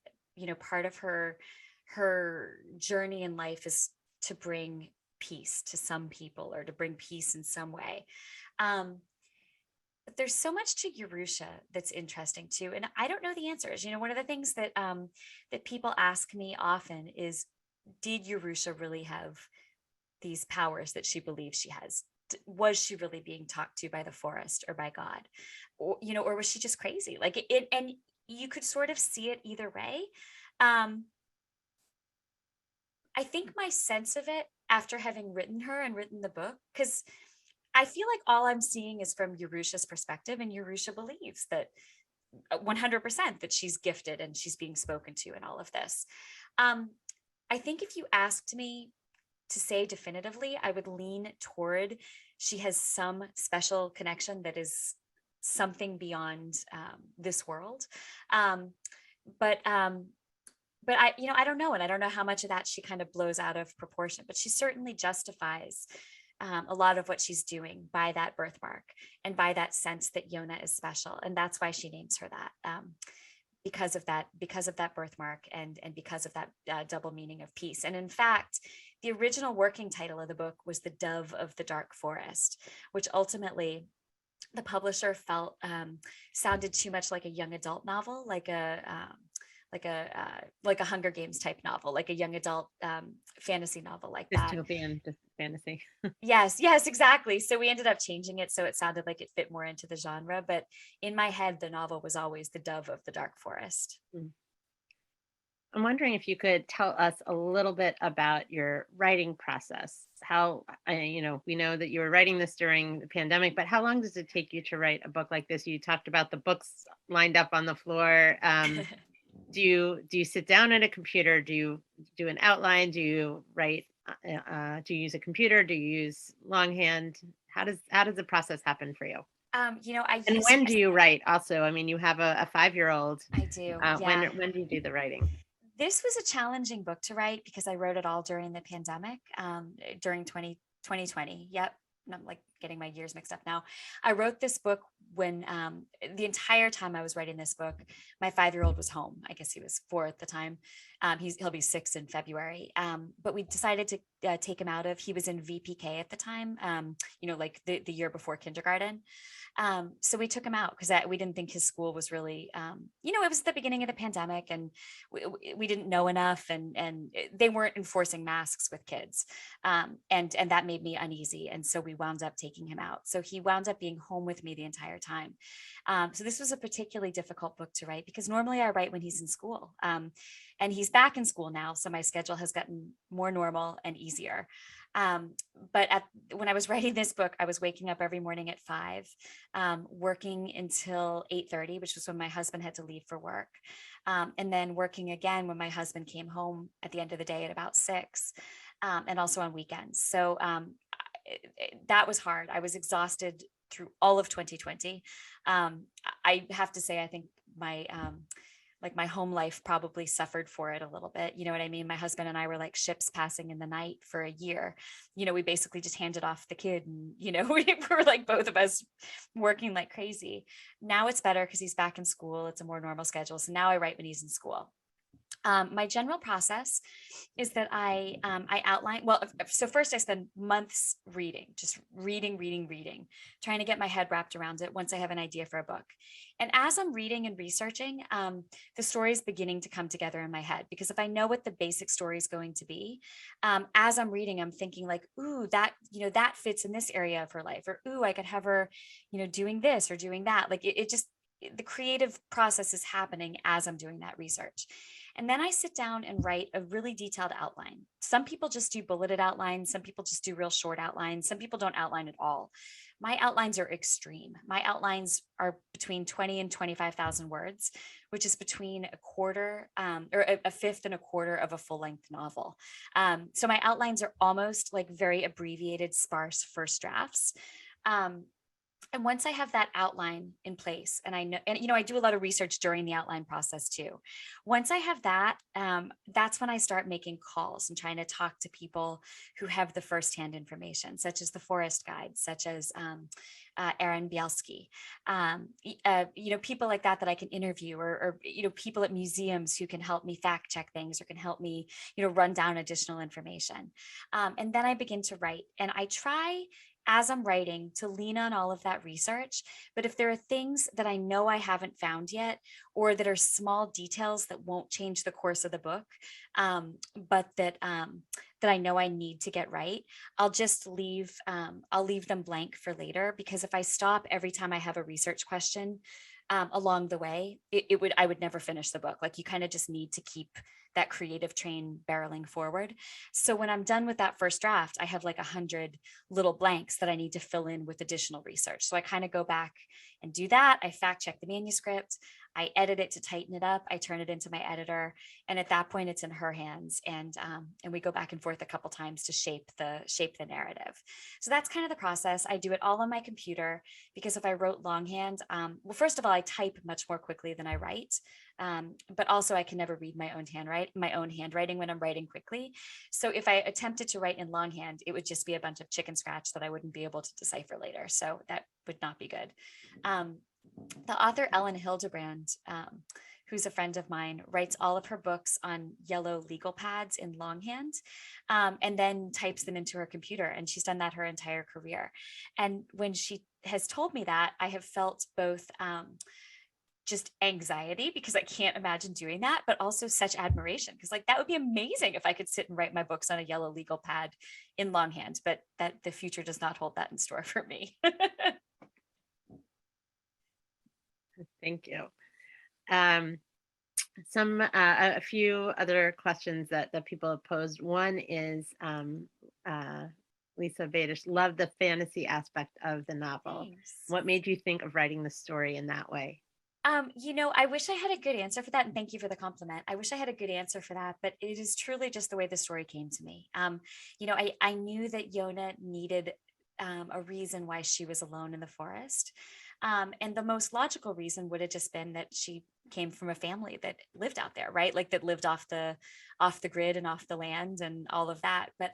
part of her journey in life is to bring peace to some people, or to bring peace in some way. But there's so much to Urusha that's interesting too. And I don't know the answers. One of the things that that people ask me often is, did Urusha really have these powers that she believes she has? Was she really being talked to by the forest or by God? Or was she just crazy? Like it, and you could sort of see it either way. I think my sense of it after having written her and written the book, because I feel like all I'm seeing is from Urusha's perspective, and Urusha believes that 100% that she's gifted and she's being spoken to and all of this. I think if you asked me to say definitively, I would lean toward she has some special connection that is something beyond this world. But I don't know. And I don't know how much of that she kind of blows out of proportion, but she certainly justifies a lot of what she's doing by that birthmark and by that sense that Yona is special. And that's why she names her that, because of that birthmark and because of that double meaning of peace. And in fact, the original working title of the book was The Dove of the Dark Forest, which ultimately the publisher felt sounded too much like a young adult novel, like a Hunger Games type novel, like a young adult fantasy novel like that. Dystopian fantasy. Yes, exactly. So we ended up changing it so it sounded like it fit more into the genre. But in my head, the novel was always The Dove of the Dark Forest. I'm wondering if you could tell us a little bit about your writing process. How, we know that you were writing this during the pandemic, but how long does it take you to write a book like this? You talked about the books lined up on the floor. Do you sit down at a computer? Do you do an outline? Do you write? Do you use a computer? Do you use longhand? How does the process happen for you? When do you write? Also, you have a 5-year-old. I do. When do you do the writing? This was a challenging book to write because I wrote it all during the pandemic, during 2020. Yep. I'm like getting my years mixed up now. I wrote this book when the entire time I was writing this book, my 5-year-old was home. I guess he was 4 at the time. He'll be 6 in February. But we decided to take him out of, he was in VPK at the time, like the year before kindergarten. So we took him out because we didn't think his school was really, it was the beginning of the pandemic and we didn't know enough and they weren't enforcing masks with kids. And that made me uneasy. And so we wound up taking him out. So he wound up being home with me the entire time. So this was a particularly difficult book to write because normally I write when he's in school. And he's back in school now. So my schedule has gotten more normal and easier. But when I was writing this book, I was waking up every morning at 5, working until 8:30, which was when my husband had to leave for work. And then working again when my husband came home at the end of the day at about 6, and also on weekends. So that was hard. I was exhausted through all of 2020. I have to say, I think my home life probably suffered for it a little bit. You know what I mean? My husband and I were like ships passing in the night for a year. We basically just handed off the kid and, we were like both of us working like crazy. Now it's better because he's back in school. It's a more normal schedule. So now I write when he's in school. My general process is that I outline, so first I spend months reading, just reading, trying to get my head wrapped around it once I have an idea for a book. And as I'm reading and researching, the story is beginning to come together in my head, because if I know what the basic story is going to be, as I'm reading, I'm thinking like, ooh, that fits in this area of her life, or, ooh, I could have her, doing this or doing that. Like the creative process is happening as I'm doing that research. And then I sit down and write a really detailed outline. Some people just do bulleted outlines. Some people just do real short outlines. Some people don't outline at all. My outlines are extreme. My outlines are between 20 and 25,000 words, which is between a quarter or a fifth and a quarter of a full-length novel. So my outlines are almost like very abbreviated, sparse first drafts. And once I have that outline in place, and I know, and I do a lot of research during the outline process too. Once I have that, that's when I start making calls and trying to talk to people who have the firsthand information, such as the forest guides, such as Aaron Bielski, people like that I can interview, or people at museums who can help me fact check things or can help me, run down additional information. And then I begin to write, and I try, as I'm writing, to lean on all of that research. But if there are things that I know I haven't found yet, or that are small details that won't change the course of the book, but that I know I need to get right, I'll just leave them blank for later. Because if I stop every time I have a research question along the way, I would never finish the book. Like, you kind of just need to keep that creative train barreling forward. So when I'm done with that first draft, I have like 100 little blanks that I need to fill in with additional research. So I kind of go back and do that. I fact check the manuscript. I edit it to tighten it up. I turn it into my editor. And at that point, it's in her hands. And we go back and forth a couple times to shape the narrative. So that's kind of the process. I do it all on my computer, because if I wrote longhand, well, first of all, I type much more quickly than I write. But also I can never read my own handwriting when I'm writing quickly. So if I attempted to write in longhand, it would just be a bunch of chicken scratch that I wouldn't be able to decipher later. So that would not be good. The author Ellen Hildebrand, who's a friend of mine, writes all of her books on yellow legal pads in longhand, and then types them into her computer. And she's done that her entire career. And when she has told me that, I have felt both just anxiety, because I can't imagine doing that, but also such admiration, because like, that would be amazing if I could sit and write my books on a yellow legal pad in longhand, but that the future does not hold that in store for me. Thank you. A few other questions that people have posed. One is Lisa Badish, love the fantasy aspect of the novel. Thanks. What made you think of writing the story in that way? I wish I had a good answer for that. And thank you for the compliment. I wish I had a good answer for that, but it is truly just the way the story came to me. I knew that Yona needed a reason why she was alone in the forest. And the most logical reason would have just been that she came from a family that lived out there, right? Like, that lived off the grid and off the land and all of that. But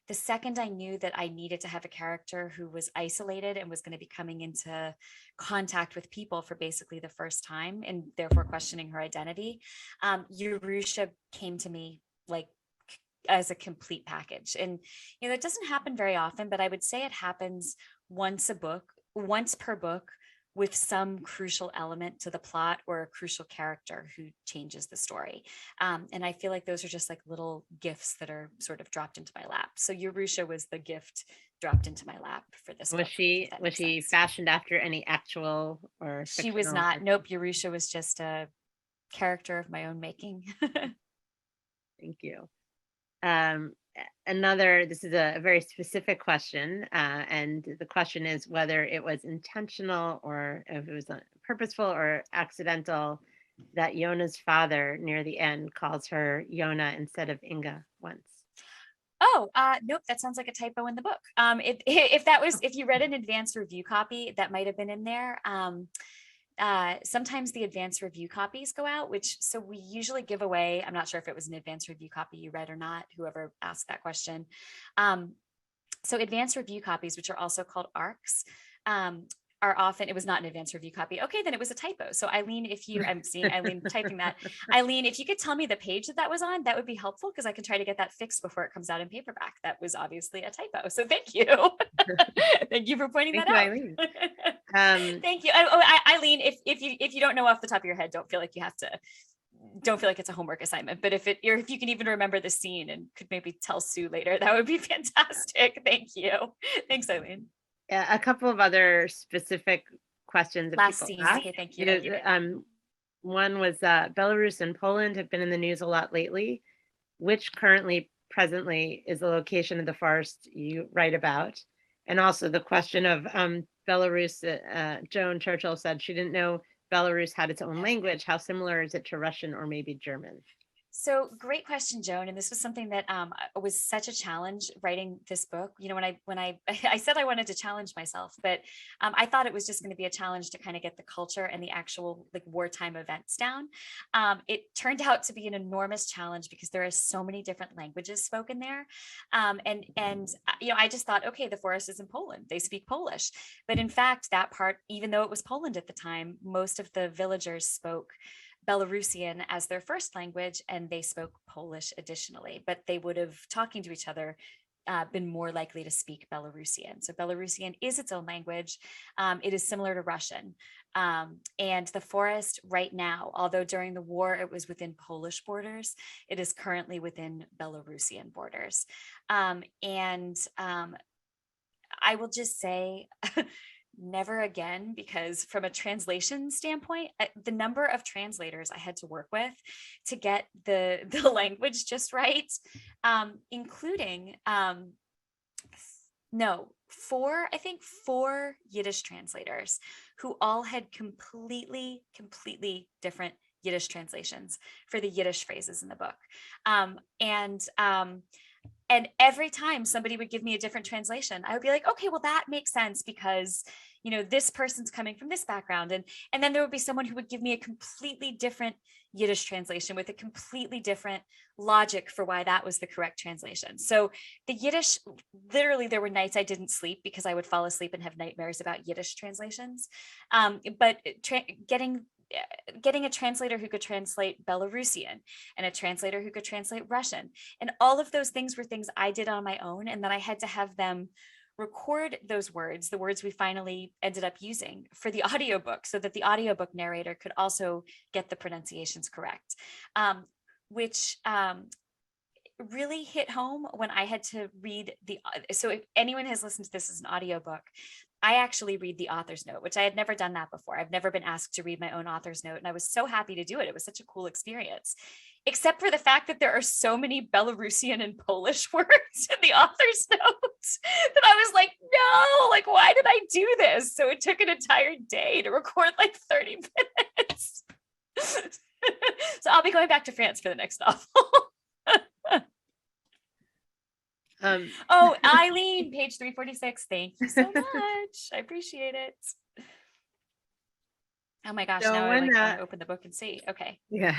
the second I knew that I needed to have a character who was isolated and was going to be coming into contact with people for basically the first time, and therefore questioning her identity, Urusha came to me like as a complete package. And, it doesn't happen very often, but I would say it happens once per book, with some crucial element to the plot or a crucial character who changes the story. And I feel like those are just like little gifts that are sort of dropped into my lap. So Urusha was the gift dropped into my lap for this book. Was she fashioned after any actual or fictional? She was not. Nope. Urusha was just a character of my own making. Thank you. This is a very specific question, and the question is whether it was intentional or if it was purposeful or accidental that Yona's father near the end calls her Yona instead of Inga once. Oh, nope, that sounds like a typo in the book. If you read an advanced review copy, that might have been in there. Sometimes the advanced review copies go out, so we usually give away. I'm not sure if it was an advanced review copy you read or not, whoever asked that question. So advanced review copies, which are also called ARCs, are often, it was not an advanced review copy. Okay, then it was a typo. So Eileen, I'm seeing Eileen typing that. Eileen, if you could tell me the page that was on, that would be helpful, because I can try to get that fixed before it comes out in paperback. That was obviously a typo. So thank you. Thank you for pointing that out. Eileen. Thank you. Eileen, if you don't know off the top of your head, don't feel like it's a homework assignment, but if you can even remember the scene and could maybe tell Sue later, that would be fantastic. Thank you. Thanks, Eileen. A couple of other specific questions. Last scene. Okay, thank you. One was Belarus and Poland have been in the news a lot lately. Which presently is the location of the forest you write about? And also the question of Belarus, Joan Churchill said she didn't know Belarus had its own language. How similar is it to Russian or maybe German? So great question, Joan. And this was something that was such a challenge writing this book. You know, when I I said I wanted to challenge myself, but I thought it was just going to be a challenge to kind of get the culture and the actual like wartime events down. It turned out to be an enormous challenge because there are so many different languages spoken there. And you know, I just thought, okay, the forest is in Poland. They speak Polish. But in fact, that part, even though it was Poland at the time, most of the villagers spoke Belarusian as their first language, and they spoke Polish additionally, but they would have, talking to each other, been more likely to speak Belarusian. So Belarusian is its own language. It is similar to Russian. And the forest right now, although during the war it was within Polish borders, it is currently within Belarusian borders. And I will just say, never again, because from a translation standpoint, the number of translators I had to work with to get the language just right, including four Yiddish translators who all had completely different Yiddish translations for the Yiddish phrases in the book. And every time somebody would give me a different translation, I would be like, okay, well, that makes sense because, you know, this person's coming from this background. And then there would be someone who would give me a completely different Yiddish translation with a completely different logic for why that was the correct translation. So the Yiddish, literally there were nights I didn't sleep because I would fall asleep and have nightmares about Yiddish translations. But getting a translator who could translate Belarusian and a translator who could translate Russian. And all of those things were things I did on my own. And then I had to have them record those words, the words we finally ended up using for the audiobook so that the audiobook narrator could also get the pronunciations correct, which really hit home when I had to read so if anyone has listened to this as an audiobook, I actually read the author's note, which I had never done that before. I've never been asked to read my own author's note, and I was so happy to do it. It was such a cool experience, except for the fact that there are so many Belarusian and Polish words in the author's note that I was like, no, like, why did I do this? So it took an entire day to record like 30 minutes. So I'll be going back to France for the next novel. Oh, Eileen, page 346. Thank you so much. I appreciate it. Oh my gosh, so now I want to open the book and see. Okay. Yeah.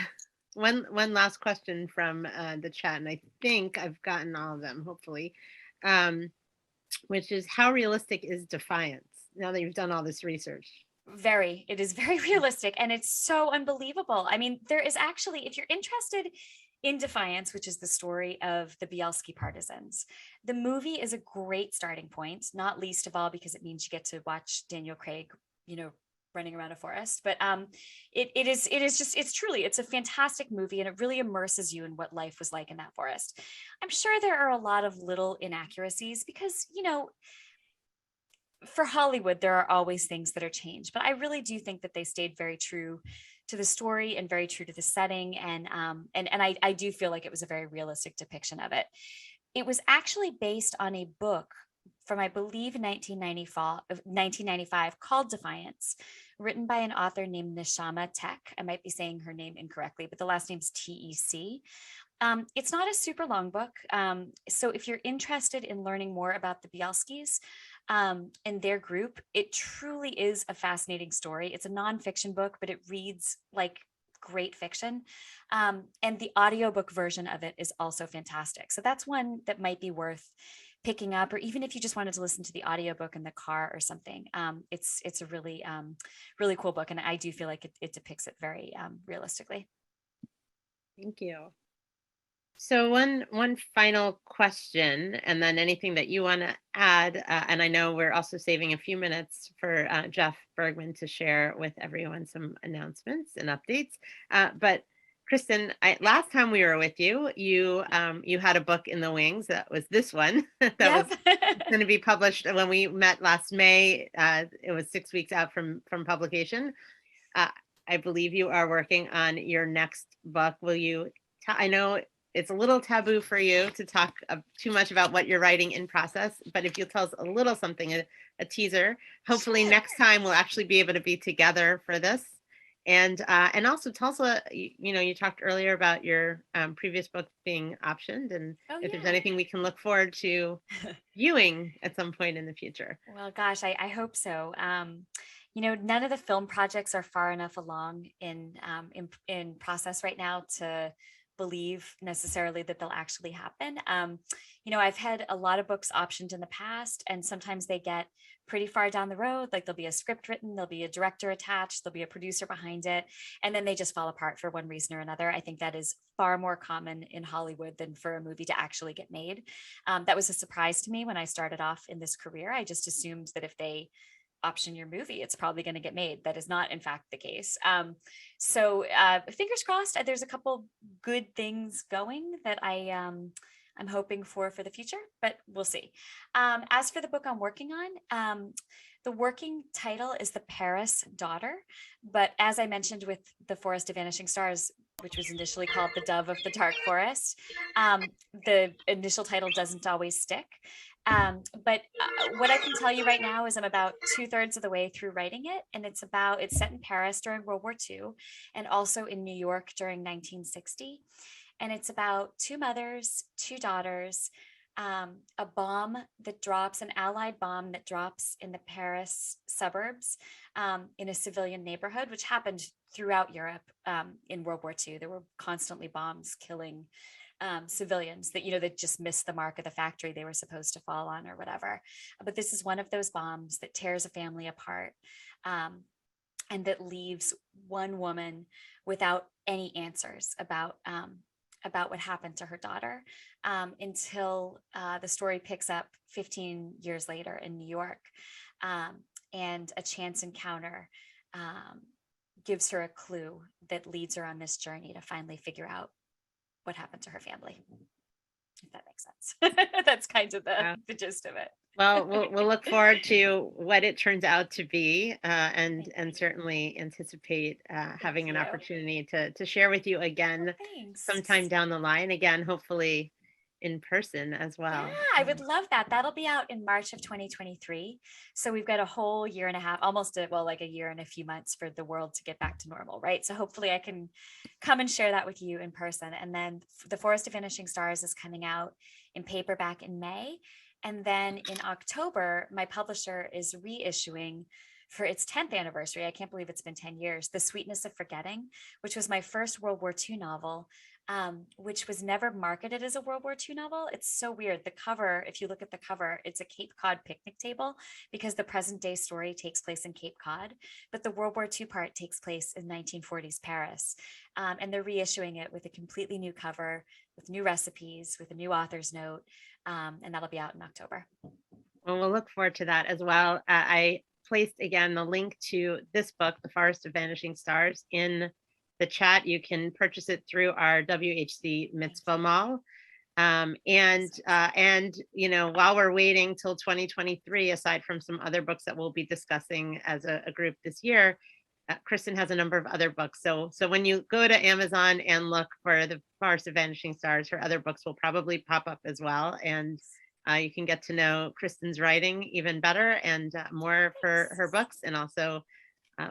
One last question from the chat, and I think I've gotten all of them, hopefully, which is, how realistic is Defiance now that you've done all this research? It is very realistic, and it's so unbelievable. I mean, there is actually, if you're interested in Defiance, which is the story of the Bielski Partisans, the movie is a great starting point, not least of all because it means you get to watch Daniel Craig, you know, running around a forest. But it's a fantastic movie, and it really immerses you in what life was like in that forest. I'm sure there are a lot of little inaccuracies because, you know, for Hollywood, there are always things that are changed, but I really do think that they stayed very true to the story and very true to the setting. And I do feel like it was a very realistic depiction of it. It was actually based on a book from, I believe, 1995 called Defiance, written by an author named Neshama Tech. I might be saying her name incorrectly, but the last name's T-E-C. It's not a super long book. So if you're interested in learning more about the Bielskis and their group, it truly is a fascinating story. It's a nonfiction book, but it reads like great fiction. And the audiobook version of it is also fantastic. So that's one that might be worth picking up, or even if you just wanted to listen to the audiobook in the car or something. It's a really, really cool book. And I do feel like it depicts it very realistically. Thank you. So one final question, and then anything that you want to add, and I know we're also saving a few minutes for Jeff Bergman to share with everyone some announcements and updates. But Kristen, last time we were with you, you had a book in the wings. That was this one that was going to be published when we met last May. It was 6 weeks out from publication. I believe you are working on your next book. Will you? I know it's a little taboo for you to talk too much about what you're writing in process, but if you'll tell us a little something, a teaser, hopefully next time we'll actually be able to be together for this. And also tell us, you talked earlier about your previous book being optioned, and if there's anything we can look forward to viewing at some point in the future. Well, gosh, I hope so. None of the film projects are far enough along in process right now to believe necessarily that they'll actually happen. I've had a lot of books optioned in the past, and sometimes they get pretty far down the road. Like there'll be a script written, there'll be a director attached, there'll be a producer behind it, and then they just fall apart for one reason or another. I think that is far more common in Hollywood than for a movie to actually get made. That was a surprise to me when I started off in this career. I just assumed that if they option your movie, it's probably going to get made. That is not, in fact, the case. So fingers crossed. There's a couple good things going that I'm hoping for the future, but we'll see. As for the book I'm working on, the working title is The Paris Daughter, but as I mentioned with The Forest of Vanishing Stars, which was initially called The Dove of the Dark Forest, the initial title doesn't always stick. But what I can tell you right now is I'm about 2/3 of the way through writing it, and it's set in Paris during World War II and also in New York during 1960. And it's about two mothers, two daughters, an Allied bomb that drops in the Paris suburbs in a civilian neighborhood, which happened throughout Europe in World War II. There were constantly bombs killing civilians that just missed the mark of the factory they were supposed to fall on or whatever. But this is one of those bombs that tears a family apart and that leaves one woman without any answers about what happened to her daughter until the story picks up 15 years later in New York. And a chance encounter gives her a clue that leads her on this journey to finally figure out what happened to her family, if that makes sense. That's kind of the gist of it. Well, we'll look forward to what it turns out to be, and certainly anticipate having an opportunity to share with you again sometime down the line. Again, hopefully in person as well. Yeah, I would love that. That'll be out in March of 2023. So we've got a whole year and a half, like a year and a few months for the world to get back to normal, right? So hopefully I can come and share that with you in person. And then The Forest of Vanishing Stars is coming out in paperback in May. And then in October, my publisher is reissuing for its 10th anniversary. I can't believe it's been 10 years. The Sweetness of Forgetting, which was my first World War II novel, which was never marketed as a World War II novel. It's so weird. The cover, if you look at the cover, it's a Cape Cod picnic table because the present day story takes place in Cape Cod, but the World War II part takes place in 1940s Paris. And they're reissuing it with a completely new cover, with new recipes, with a new author's note. And that'll be out in October. Well, we'll look forward to that as well. I placed again the link to this book, The Forest of Vanishing Stars, in the chat. You can purchase it through our WHC Mitzvah Mall. And while we're waiting till 2023, aside from some other books that we'll be discussing as a group this year, Kristen has a number of other books. So when you go to Amazon and look for The Forest of Vanishing Stars, her other books will probably pop up as well. And you can get to know Kristen's writing even better and more for her books, and also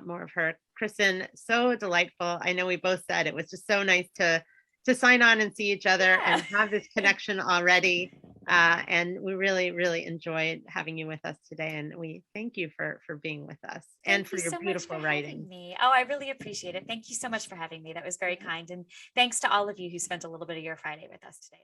more of her. Kristen, so delightful. I know we both said it was just so nice to sign on and see each other and have this connection already. And we really, really enjoyed having you with us today. And we thank you for being with us and for your beautiful writing. Oh, I really appreciate it. Thank you so much for having me. That was very kind. And thanks to all of you who spent a little bit of your Friday with us today.